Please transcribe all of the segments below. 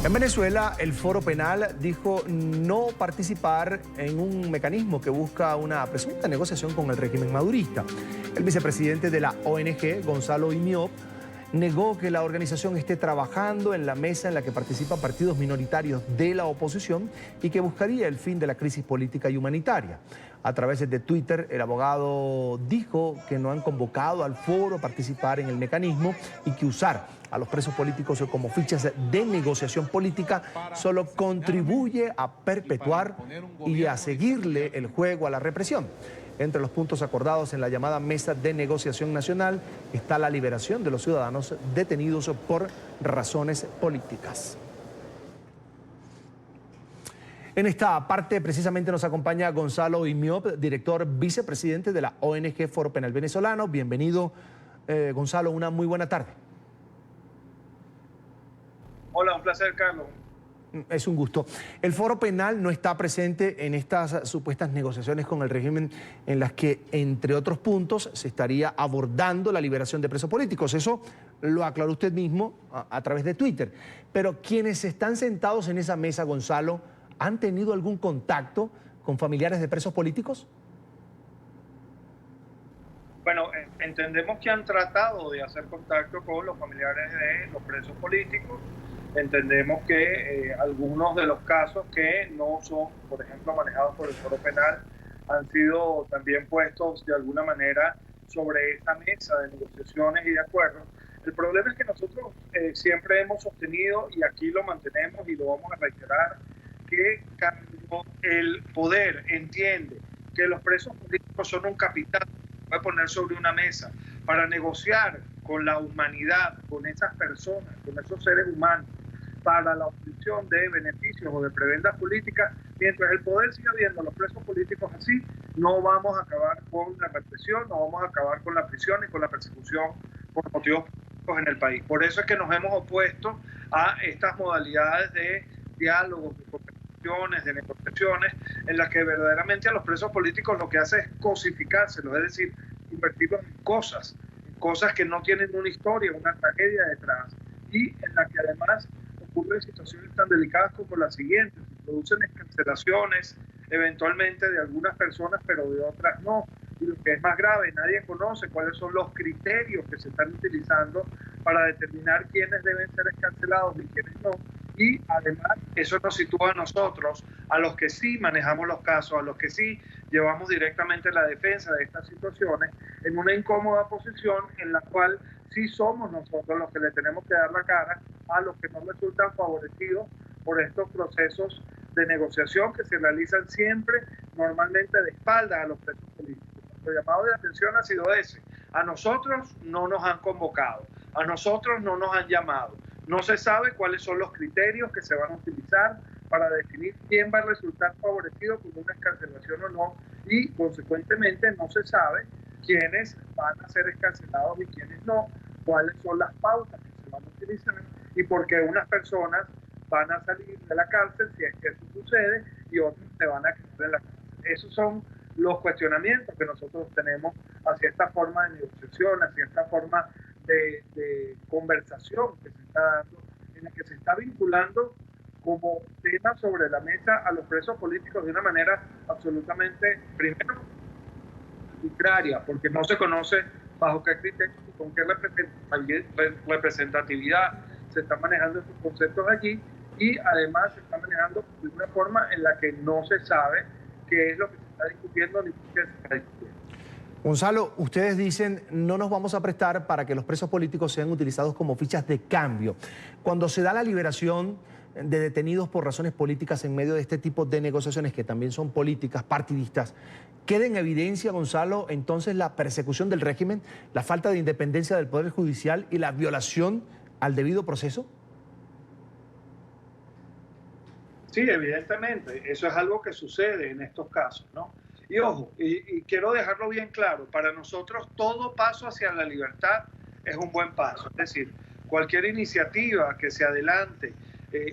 En Venezuela, el Foro Penal dijo no participar en un mecanismo que busca una presunta negociación con el régimen madurista. El vicepresidente de la ONG, Gonzalo Imiop, negó que la organización esté trabajando en la mesa en la que participan partidos minoritarios de la oposición y que buscaría el fin de la crisis política y humanitaria. A través de Twitter, el abogado dijo que no han convocado al foro a participar en el mecanismo y que usar a los presos políticos como fichas de negociación política solo contribuye a perpetuar y a seguirle el juego a la represión. Entre los puntos acordados en la llamada Mesa de Negociación Nacional está la liberación de los ciudadanos detenidos por razones políticas. En esta parte precisamente nos acompaña Gonzalo Imiop, director vicepresidente de la ONG Foro Penal Venezolano. Bienvenido, Gonzalo, una muy buena tarde. Hola, un placer, Carlos. Es un gusto. El Foro Penal no está presente en estas supuestas negociaciones con el régimen en las que, entre otros puntos, se estaría abordando la liberación de presos políticos. Eso lo aclaró usted mismo a través de Twitter. Pero quienes están sentados en esa mesa, Gonzalo, ¿han tenido algún contacto con familiares de presos políticos? Bueno, entendemos que han tratado de hacer contacto con los familiares de los presos políticos. Entendemos que algunos de los casos que no son, por ejemplo, manejados por el Foro Penal, han sido también puestos de alguna manera sobre esta mesa de negociaciones y de acuerdos. El problema es que nosotros siempre hemos sostenido, y aquí lo mantenemos y lo vamos a reiterar, que cuando el poder entiende que los presos políticos son un capital que puede poner sobre una mesa para negociar con la humanidad, con esas personas, con esos seres humanos, para la obtención de beneficios o de prebendas políticas, mientras el poder siga viendo a los presos políticos así, no vamos a acabar con la represión, no vamos a acabar con la prisión y con la persecución por motivos políticos en el país. Por eso es que nos hemos opuesto a estas modalidades de diálogos, de conversaciones, de negociaciones, en las que verdaderamente a los presos políticos lo que hace es cosificárselos, es decir, convertirlos en cosas que no tienen una historia, una tragedia detrás, y en las que además ocurren situaciones tan delicadas como las siguientes: se producen excarcelaciones eventualmente de algunas personas, pero de otras no. Y lo que es más grave, nadie conoce cuáles son los criterios que se están utilizando para determinar quiénes deben ser excarcelados y quiénes no. Y además eso nos sitúa a nosotros, a los que sí manejamos los casos, a los que sí llevamos directamente la defensa de estas situaciones, en una incómoda posición en la cual sí somos nosotros los que le tenemos que dar la cara a los que no resultan favorecidos por estos procesos de negociación que se realizan siempre, normalmente de espaldas a los presos políticos. El llamado de atención ha sido ese: a nosotros no nos han convocado, a nosotros no nos han llamado, no se sabe cuáles son los criterios que se van a utilizar para definir quién va a resultar favorecido con una excarcelación o no, y consecuentemente no se sabe quiénes van a ser excarcelados y quiénes no, cuáles son las pautas que se van a utilizar y por qué unas personas van a salir de la cárcel si es que eso sucede y otros se van a quedar en la cárcel. Esos son los cuestionamientos que nosotros tenemos hacia esta forma de negociación, hacia esta forma de conversación que se está dando, en la que se está vinculando como tema sobre la mesa a los presos políticos de una manera absolutamente, primero, arbitraria, porque no se conoce bajo qué criterio y con qué representatividad se están manejando estos conceptos allí, y además se está manejando de una forma en la que no se sabe qué es lo que se está discutiendo ni por qué se está discutiendo. Gonzalo, ustedes dicen no nos vamos a prestar para que los presos políticos sean utilizados como fichas de cambio. Cuando se da la liberación de detenidos por razones políticas en medio de este tipo de negociaciones que también son políticas, partidistas, ¿queda en evidencia, Gonzalo, entonces la persecución del régimen, la falta de independencia del Poder Judicial y la violación al debido proceso? Sí, evidentemente, eso es algo que sucede en estos casos, ¿no? Y ojo, y quiero dejarlo bien claro, para nosotros todo paso hacia la libertad es un buen paso. Es decir, cualquier iniciativa que se adelante,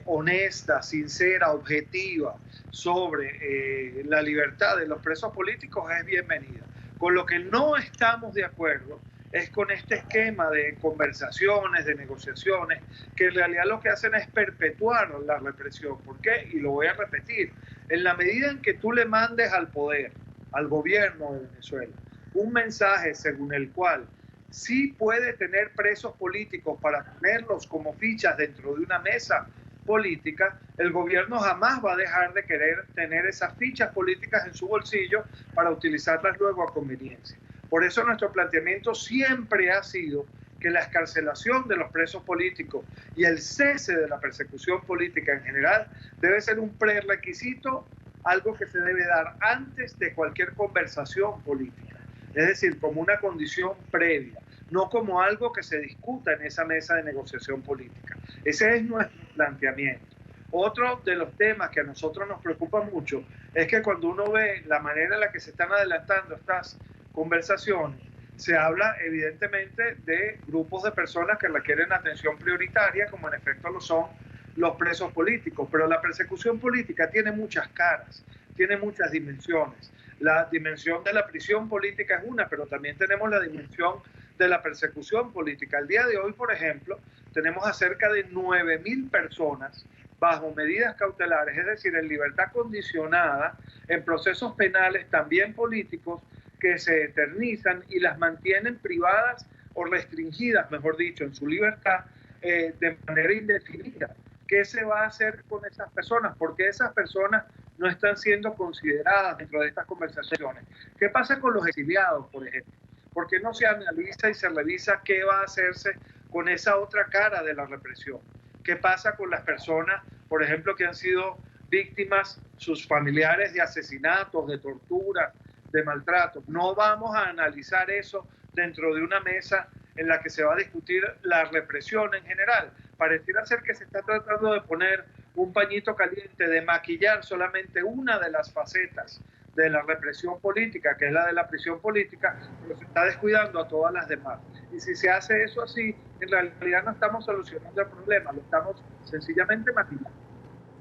honesta, sincera, objetiva, sobre la libertad de los presos políticos es bienvenida. Con lo que no estamos de acuerdo es con este esquema de conversaciones, de negociaciones, que en realidad lo que hacen es perpetuar la represión. ¿Por qué? Y lo voy a repetir. En la medida en que tú le mandes al poder, al gobierno de Venezuela, un mensaje según el cual sí puede tener presos políticos para ponerlos como fichas dentro de una mesa política, el gobierno jamás va a dejar de querer tener esas fichas políticas en su bolsillo para utilizarlas luego a conveniencia. Por eso nuestro planteamiento siempre ha sido que la excarcelación de los presos políticos y el cese de la persecución política en general debe ser un prerequisito, algo que se debe dar antes de cualquier conversación política. Es decir, como una condición previa, no como algo que se discuta en esa mesa de negociación política. Ese es nuestro planteamiento. Otro de los temas que a nosotros nos preocupa mucho es que cuando uno ve la manera en la que se están adelantando estas conversaciones, se habla evidentemente de grupos de personas que requieren atención prioritaria, como en efecto lo son los presos políticos, pero la persecución política tiene muchas caras, tiene muchas dimensiones. La dimensión de la prisión política es una, pero también tenemos la dimensión de la persecución política. El día de hoy, por ejemplo, tenemos a cerca de 9.000 personas bajo medidas cautelares, es decir, en libertad condicionada, en procesos penales también políticos, que se eternizan y las mantienen privadas o restringidas, mejor dicho, en su libertad de manera indefinida. ¿Qué se va a hacer con esas personas? ¿Por qué esas personas no están siendo consideradas dentro de estas conversaciones? ¿Qué pasa con los exiliados, por ejemplo? ¿Por qué no se analiza y se revisa qué va a hacerse con esa otra cara de la represión? ¿Qué pasa con las personas, por ejemplo, que han sido víctimas, sus familiares, de asesinatos, de tortura, de maltrato? No vamos a analizar eso dentro de una mesa en la que se va a discutir la represión en general. Pareciera ser que se está tratando de poner un pañito caliente, de maquillar solamente una de las facetas de la represión política, que es la de la prisión política, pero se está descuidando a todas las demás. Y si se hace eso así, en realidad no estamos solucionando el problema, lo estamos sencillamente maquillando.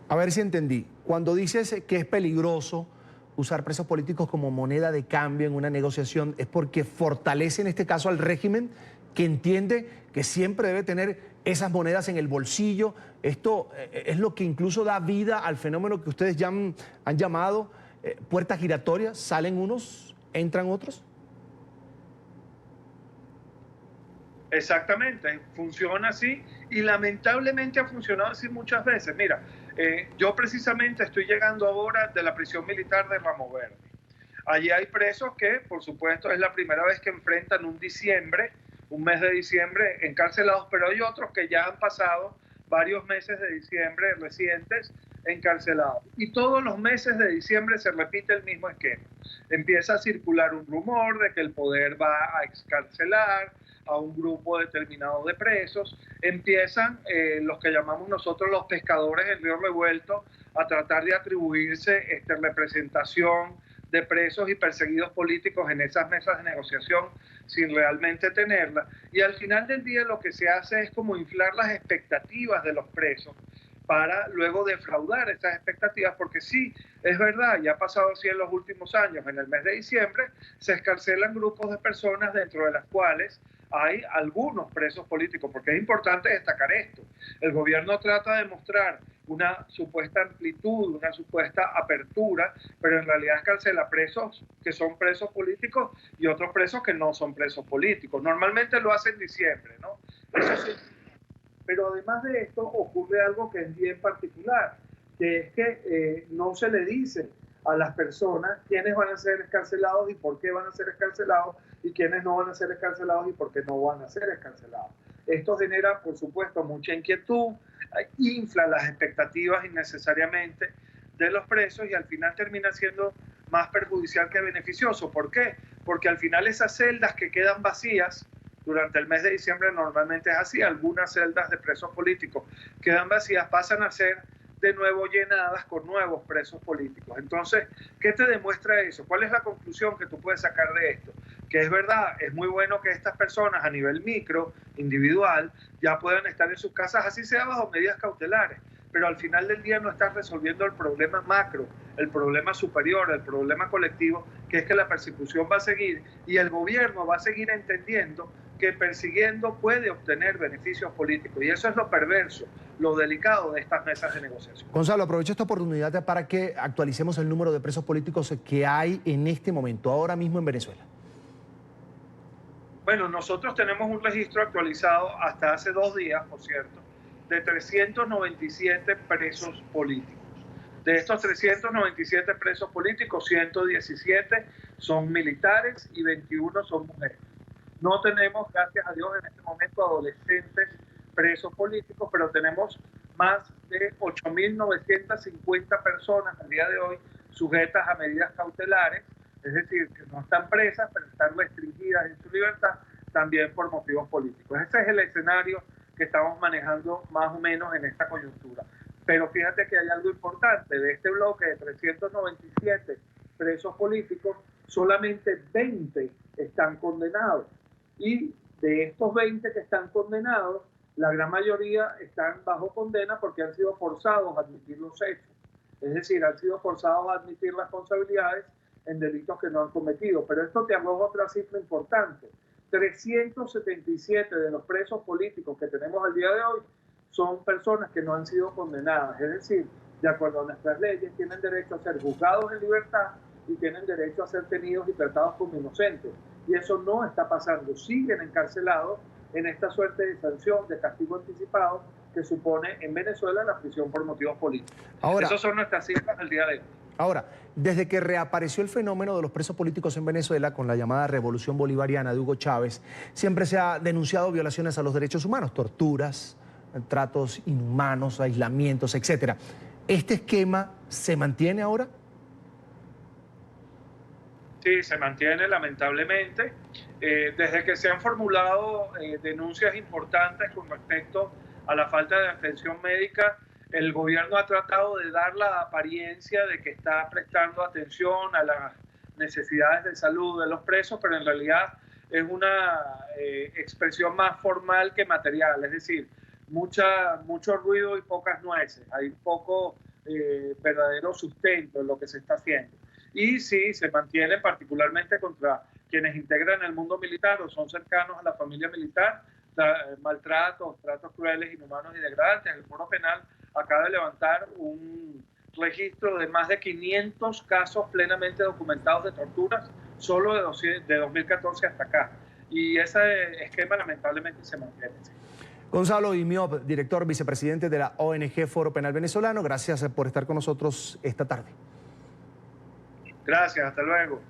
A ver si entendí. Cuando dices que es peligroso usar presos políticos como moneda de cambio en una negociación, ¿es porque fortalece en este caso al régimen, que entiende que siempre debe tener esas monedas en el bolsillo? Esto es lo que incluso da vida al fenómeno que ustedes ya han llamado puertas giratorias. ¿Salen unos, entran otros? Exactamente, funciona así y lamentablemente ha funcionado así muchas veces. Mira, yo precisamente estoy llegando ahora de la prisión militar de Ramo Verde. Allí hay presos que, por supuesto, es la primera vez que enfrentan un mes de diciembre encarcelados, pero hay otros que ya han pasado varios meses de diciembre recientes encarcelados. Y todos los meses de diciembre se repite el mismo esquema. Empieza a circular un rumor de que el poder va a excarcelar a un grupo determinado de presos. Empiezan los que llamamos nosotros los pescadores en Río Revuelto a tratar de atribuirse representación de presos y perseguidos políticos en esas mesas de negociación sin realmente tenerla. Y al final del día lo que se hace es como inflar las expectativas de los presos para luego defraudar esas expectativas, porque sí, es verdad, ya ha pasado así en los últimos años. En el mes de diciembre se excarcelan grupos de personas dentro de las cuales hay algunos presos políticos, porque es importante destacar esto. El gobierno trata de mostrar una supuesta amplitud, una supuesta apertura, pero en realidad excarcela presos que son presos políticos y otros presos que no son presos políticos. Normalmente lo hace en diciembre, ¿no? Eso sí. Pero además de esto ocurre algo que es bien particular, que es que no se le dice a las personas quiénes van a ser escarcelados y por qué van a ser escarcelados, y quiénes no van a ser escarcelados y por qué no van a ser escarcelados. Esto genera, por supuesto, mucha inquietud, infla las expectativas innecesariamente de los presos y al final termina siendo más perjudicial que beneficioso. ¿Por qué? Porque al final esas celdas que quedan vacías durante el mes de diciembre, normalmente es así, algunas celdas de presos políticos quedan vacías, pasan a ser de nuevo llenadas con nuevos presos políticos. Entonces, ¿qué te demuestra eso? ¿Cuál es la conclusión que tú puedes sacar de esto? Que es verdad, es muy bueno que estas personas a nivel micro, individual, ya puedan estar en sus casas, así sea bajo medidas cautelares, pero al final del día no estás resolviendo el problema macro, el problema superior, el problema colectivo, que es que la persecución va a seguir y el gobierno va a seguir entendiendo que persiguiendo puede obtener beneficios políticos. Y eso es lo perverso, lo delicado de estas mesas de negociación. Gonzalo, aprovecho esta oportunidad para que actualicemos el número de presos políticos que hay en este momento, ahora mismo en Venezuela. Bueno, nosotros tenemos un registro actualizado hasta hace 2 días, por cierto, de 397 presos políticos. De estos 397 presos políticos, 117 son militares y 21 son mujeres. No tenemos, gracias a Dios, en este momento adolescentes presos políticos, pero tenemos más de 8.950 personas al día de hoy sujetas a medidas cautelares, es decir, que no están presas, pero están restringidas en su libertad, también por motivos políticos. Ese es el escenario que estamos manejando más o menos en esta coyuntura. Pero fíjate que hay algo importante, de este bloque de 397 presos políticos, solamente 20 están condenados. Y de estos 20 que están condenados, la gran mayoría están bajo condena porque han sido forzados a admitir los hechos. Es decir, han sido forzados a admitir responsabilidades en delitos que no han cometido. Pero esto te arroja otra cifra importante. 377 de los presos políticos que tenemos al día de hoy son personas que no han sido condenadas. Es decir, de acuerdo a nuestras leyes, tienen derecho a ser juzgados en libertad y tienen derecho a ser tenidos y tratados como inocentes. Y eso no está pasando. Siguen encarcelados en esta suerte de sanción, de castigo anticipado que supone en Venezuela la prisión por motivos políticos. Ahora, esas son nuestras cifras al día de hoy. Ahora, desde que reapareció el fenómeno de los presos políticos en Venezuela con la llamada Revolución Bolivariana de Hugo Chávez, siempre se ha denunciado violaciones a los derechos humanos, torturas, tratos inhumanos, aislamientos, etc. ¿Este esquema se mantiene ahora? Sí, se mantiene lamentablemente. Desde que se han formulado denuncias importantes con respecto a la falta de atención médica, el gobierno ha tratado de dar la apariencia de que está prestando atención a las necesidades de salud de los presos, pero en realidad es una expresión más formal que material, es decir, mucho ruido y pocas nueces, hay poco verdadero sustento en lo que se está haciendo. Y sí, se mantiene particularmente contra quienes integran el mundo militar o son cercanos a la familia militar, maltratos, tratos crueles, inhumanos y degradantes. El Foro Penal acaba de levantar un registro de más de 500 casos plenamente documentados de torturas solo de 2014 hasta acá. Y ese esquema lamentablemente se mantiene. Gonzalo Imiop, director vicepresidente de la ONG Foro Penal Venezolano, gracias por estar con nosotros esta tarde. Gracias, hasta luego.